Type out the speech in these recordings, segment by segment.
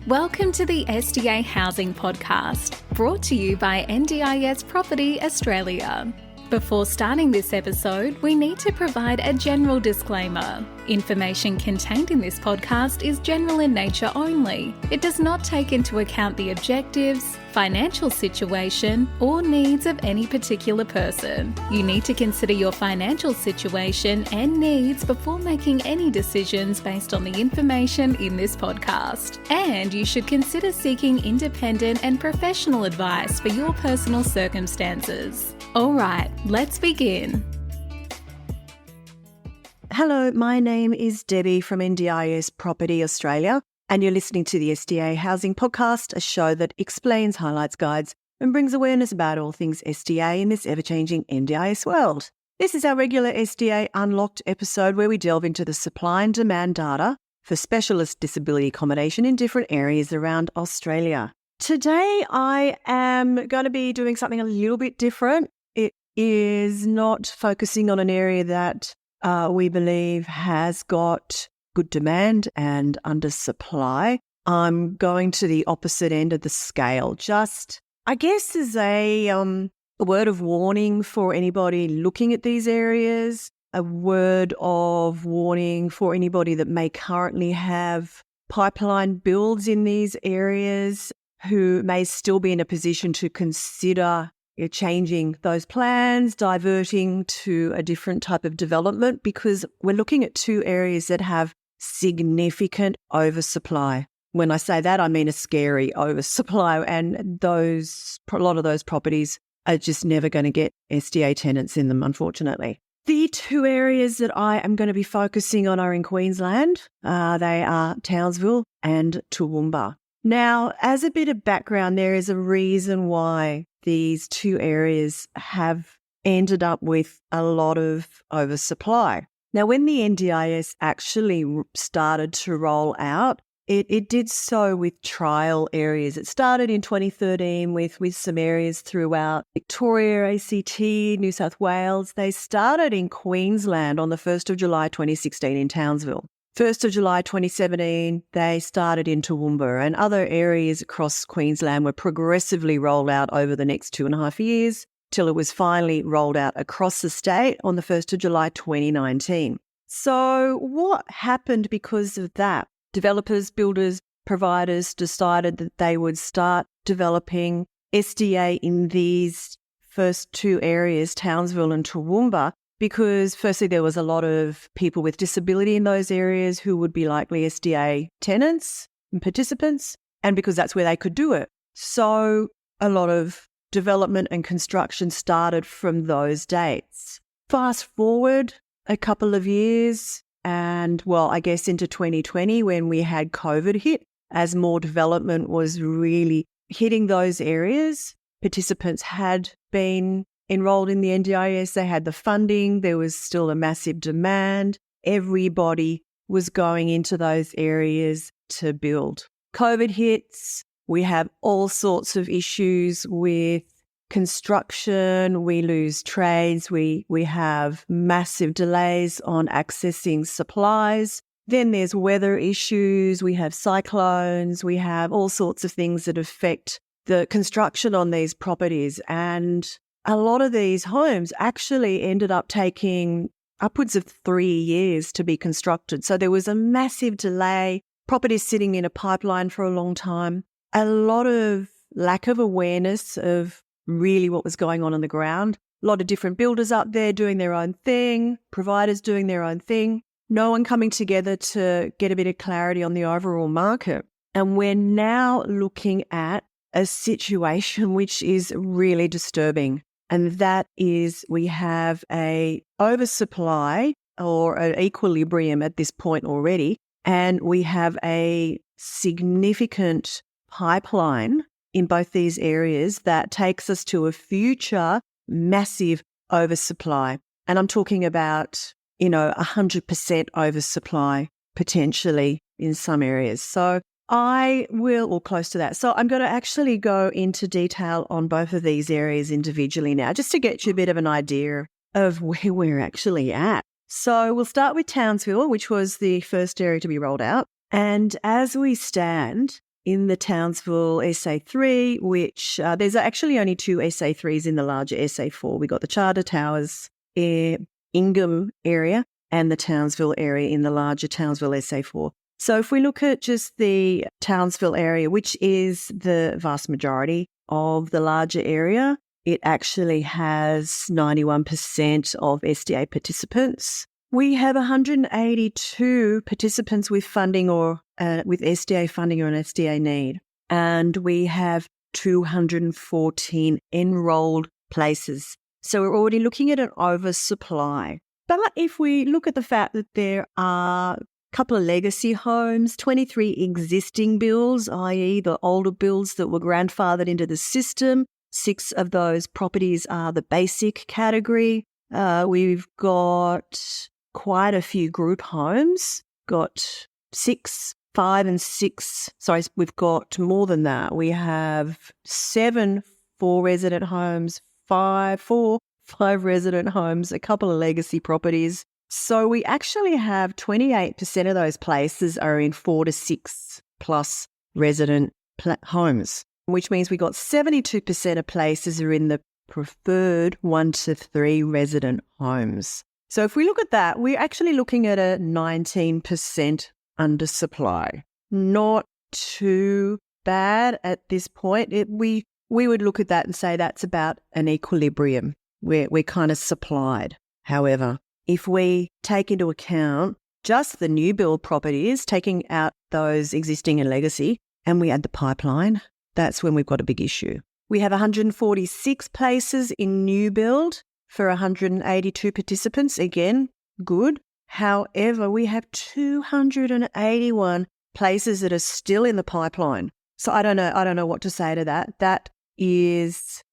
Welcome to the SDA Housing Podcast, brought to you by NDIS Property Australia. Before starting this episode, we need to provide a general disclaimer. Information contained in this podcast is general in nature only. It does not take into account the objectives, financial situation, or needs of any particular person. You need to consider your financial situation and needs before making any decisions based on the information in this podcast. And you should consider seeking independent and professional advice for your personal circumstances. All right, let's begin. Hello, my name is Debbie from NDIS Property Australia, and you're listening to the SDA Housing Podcast, a show that explains, highlights, guides, and brings awareness about all things SDA in this ever-changing NDIS world. This is our regular SDA Unlocked episode where we delve into the supply and demand data for specialist disability accommodation in different areas around Australia. Today, I am going to be doing something a little bit different. It is not focusing on an area that we believe has got good demand and undersupply. I'm going to the opposite end of the scale. Just, I guess, as a word of warning for anybody looking at these areas, a word of warning for anybody that may currently have pipeline builds in these areas who may still be in a position to consider changing those plans, diverting to a different type of development, because we're looking at two areas that have significant oversupply. When I say that, I mean a scary oversupply, and a lot of those properties are just never going to get SDA tenants in them, unfortunately. The two areas that I am going to be focusing on are in Queensland. They are Townsville and Toowoomba. Now, as a bit of background, there is a reason why these two areas have ended up with a lot of oversupply. Now, when the NDIS actually started to roll out, it did so with trial areas. It started in 2013 with some areas throughout Victoria, ACT, New South Wales. They started in Queensland on the 1st of July 2016 in Townsville. 1st of July 2017, they started in Toowoomba, and other areas across Queensland were progressively rolled out over the next 2.5 years till it was finally rolled out across the state on the 1st of July 2019. So what happened because of that? Developers, builders, providers decided that they would start developing SDA in these first two areas, Townsville and Toowoomba, because firstly, there was a lot of people with disability in those areas who would be likely SDA tenants and participants, and because that's where they could do it. So a lot of development and construction started from those dates. Fast forward a couple of years and, well, I guess into 2020 when we had COVID hit, as more development was really hitting those areas, participants had been enrolled in the NDIS, they had the funding, there was still a massive demand. Everybody was going into those areas to build. COVID hits, we have all sorts of issues with construction, we lose trades, we have massive delays on accessing supplies. Then there's weather issues, we have cyclones, we have all sorts of things that affect the construction on these properties, and a lot of these homes actually ended up taking upwards of 3 years to be constructed. So there was a massive delay, properties sitting in a pipeline for a long time, a lot of lack of awareness of really what was going on the ground, a lot of different builders up there doing their own thing, providers doing their own thing, no one coming together to get a bit of clarity on the overall market. And we're now looking at a situation which is really disturbing. And that is we have a oversupply or an equilibrium at this point already, and we have a significant pipeline in both these areas that takes us to a future massive oversupply. And I'm talking about, 100% oversupply potentially in some areas. So or close to that. So I'm going to actually go into detail on both of these areas individually now, just to get you a bit of an idea of where we're actually at. So we'll start with Townsville, which was the first area to be rolled out. And as we stand, in the Townsville SA3, which there's actually only 2 SA3s in the larger SA4. We got the Charter Towers Ingham area and the Townsville area in the larger Townsville SA4. So if we look at just the Townsville area, which is the vast majority of the larger area, it actually has 91% of SDA participants. We have 182 participants with funding or with SDA funding or an SDA need. And we have 214 enrolled places. So we're already looking at an oversupply. But if we look at the fact that there are a couple of legacy homes, 23 existing builds, i.e. the older builds that were grandfathered into the system, 6 of those properties are the basic category. We've got quite a few group homes, got 5 and 6. Sorry, we've got more than that. We have 7 4-resident homes, 5 resident homes, a couple of legacy properties. So we actually have 28% of those places are in 4 to 6 plus resident homes, which means we got 72% of places are in the preferred 1 to 3 resident homes. So if we look at that, we're actually looking at a 19% undersupply. Not too bad at this point. We would look at that and say that's about an equilibrium. We're kind of supplied. However, if we take into account just the new build properties, taking out those existing and legacy, and we add the pipeline, that's when we've got a big issue. We have 146 places in new build for 182 participants. Again, good. However, we have 281 places that are still in the pipeline. So I don't know what to say to that. That is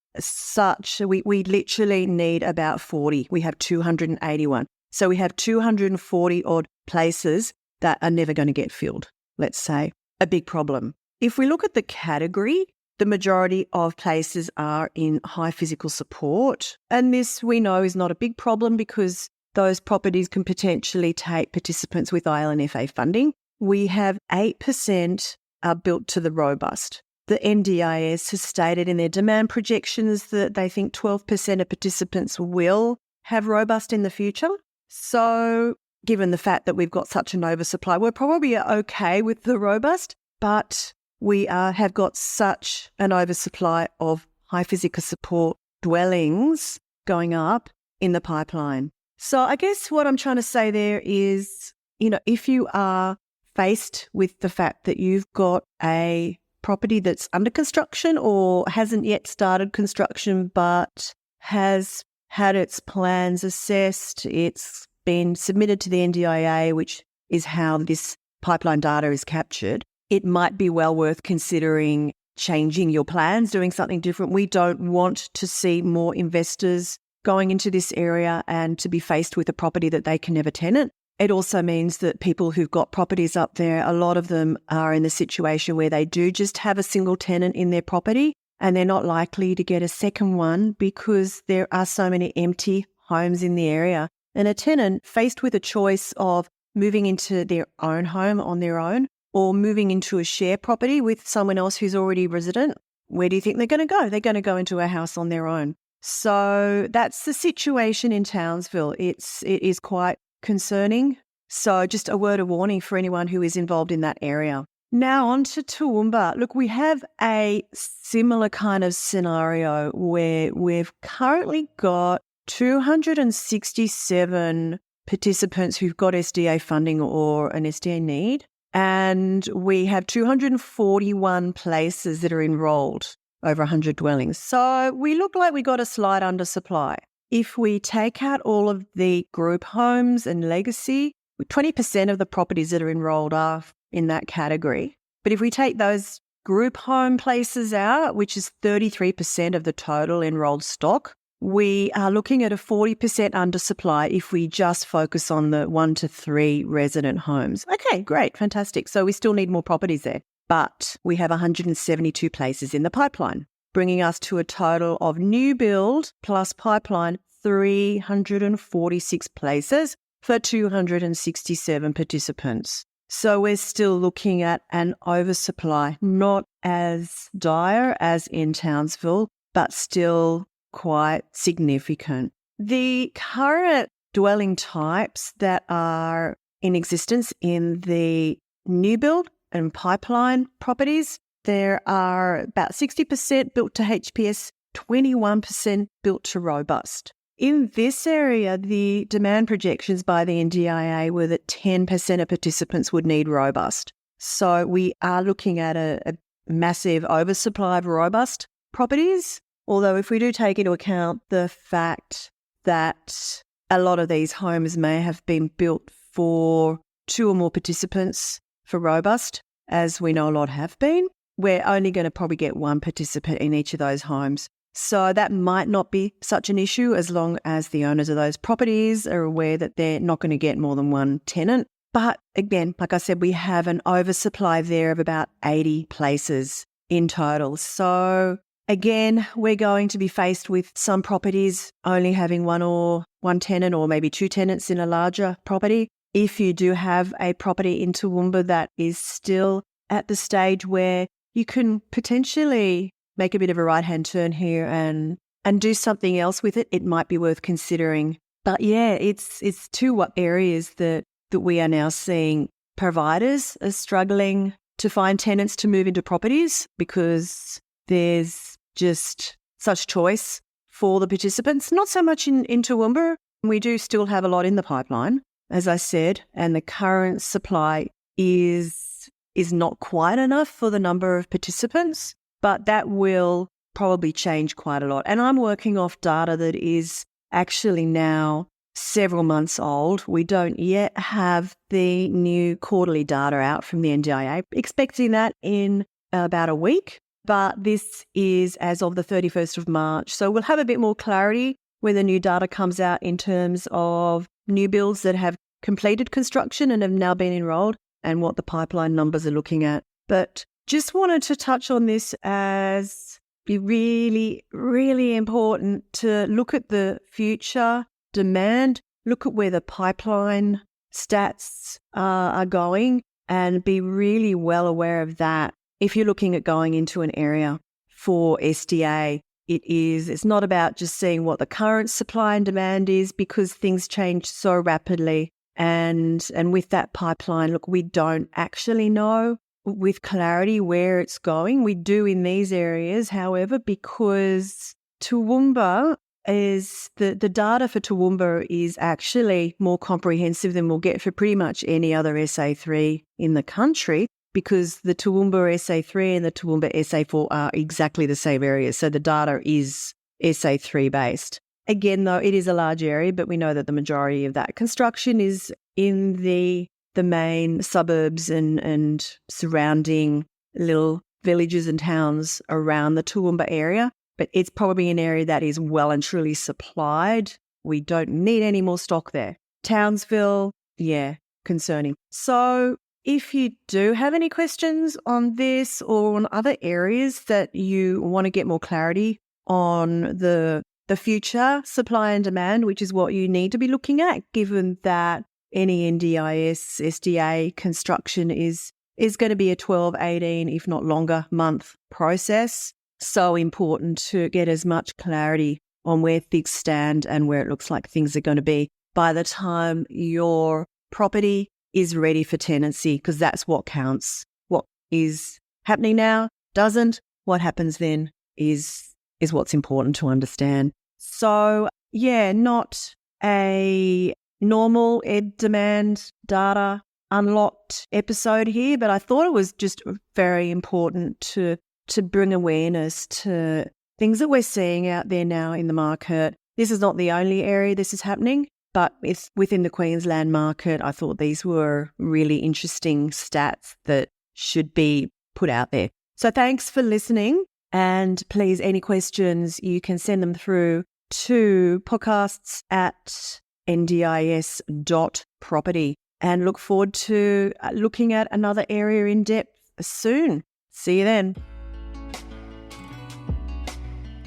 we literally need about 40. We have 281. So we have 240 odd places that are never going to get filled, let's say. A big problem. If we look at the category, the majority of places are in high physical support. And this we know is not a big problem because those properties can potentially take participants with ILNFA funding. We have 8% are built to the robust. The NDIA has stated in their demand projections that they think 12% of participants will have robust in the future. So given the fact that we've got such an oversupply, we're probably okay with the robust, but we have got such an oversupply of high physical support dwellings going up in the pipeline. So I guess what I'm trying to say there is, if you are faced with the fact that you've got a property that's under construction or hasn't yet started construction but has had its plans assessed, it's been submitted to the NDIA, which is how this pipeline data is captured, it might be well worth considering changing your plans, doing something different. We don't want to see more investors going into this area and to be faced with a property that they can never tenant. It also means that people who've got properties up there, a lot of them are in the situation where they do just have a single tenant in their property and they're not likely to get a second one because there are so many empty homes in the area. And a tenant faced with a choice of moving into their own home on their own or moving into a share property with someone else who's already resident, where do you think they're going to go? They're going to go into a house on their own. So that's the situation in Townsville. It is quite concerning. So just a word of warning for anyone who is involved in that area. Now on to Toowoomba. Look, we have a similar kind of scenario where we've currently got 267 participants who've got SDA funding or an SDA need, and we have 241 places that are enrolled, over 100 dwellings. So we look like we got a slight undersupply. If we take out all of the group homes and legacy, 20% of the properties that are enrolled are in that category. But if we take those group home places out, which is 33% of the total enrolled stock, we are looking at a 40% undersupply if we just focus on the 1 to 3 resident homes. Okay, great, fantastic. So we still need more properties there. But we have 172 places in the pipeline, bringing us to a total of new build plus pipeline 346 places for 267 participants. So we're still looking at an oversupply, not as dire as in Townsville, but still quite significant. The current dwelling types that are in existence in the new build and pipeline properties, there are about 60% built to HPS, 21% built to robust. In this area, the demand projections by the NDIA were that 10% of participants would need robust. So we are looking at a massive oversupply of robust properties, although if we do take into account the fact that a lot of these homes may have been built for 2 or more participants for robust, as we know a lot have been, we're only going to probably get 1 participant in each of those homes. So that might not be such an issue as long as the owners of those properties are aware that they're not going to get more than 1 tenant. But again, like I said, we have an oversupply there of about 80 places in total. So again, we're going to be faced with some properties only having 1 tenant or maybe 2 tenants in a larger property. If you do have a property in Toowoomba that is still at the stage where you can potentially make a bit of a right-hand turn here and do something else with it, it might be worth considering. But yeah, it's 2 areas that we are now seeing providers are struggling to find tenants to move into properties because there's just such choice for the participants. Not so much in Toowoomba. We do still have a lot in the pipeline, as I said, and the current supply is not quite enough for the number of participants. But that will probably change quite a lot. And I'm working off data that is actually now several months old. We don't yet have the new quarterly data out from the NDIA, expecting that in about a week. But this is as of the 31st of March. So we'll have a bit more clarity when the new data comes out in terms of new builds that have completed construction and have now been enrolled and what the pipeline numbers are looking at. But just wanted to touch on this as be really, really important to look at the future demand, look at where the pipeline stats are going and be really well aware of that. If you're looking at going into an area for SDA, it's not about just seeing what the current supply and demand is because things change so rapidly. And with that pipeline, look, we don't actually know with clarity where it's going. We do in these areas, however, because Toowoomba is the data for Toowoomba is actually more comprehensive than we'll get for pretty much any other SA3 in the country because the Toowoomba SA3 and the Toowoomba SA4 are exactly the same areas. So the data is SA3 based. Again, though, it is a large area, but we know that the majority of that construction is in the main suburbs and surrounding little villages and towns around the Toowoomba area. But it's probably an area that is well and truly supplied. We don't need any more stock there. Townsville, yeah, concerning. So if you do have any questions on this or on other areas that you want to get more clarity on the future supply and demand, which is what you need to be looking at, given that any NDIS, SDA construction is going to be a 12, 18, if not longer month process. So important to get as much clarity on where things stand and where it looks like things are going to be by the time your property is ready for tenancy, because that's what counts. What is happening now doesn't. What happens then is what's important to understand. So, yeah, not a normal ed demand data unlocked episode here, but I thought it was just very important to bring awareness to things that we're seeing out there now in the market. This is not the only area this is happening, but it's within the Queensland market. I thought these were really interesting stats that should be put out there. So thanks for listening. And please, any questions, you can send them through to podcasts@NDIS.property and look forward to looking at another area in depth soon. See you then.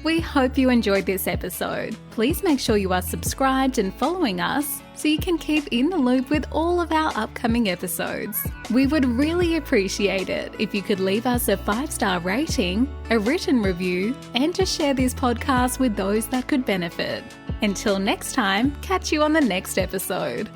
We hope you enjoyed this episode. Please make sure you are subscribed and following us so you can keep in the loop with all of our upcoming episodes. We would really appreciate it if you could leave us a 5-star rating, a written review, and to share this podcast with those that could benefit. Until next time, catch you on the next episode.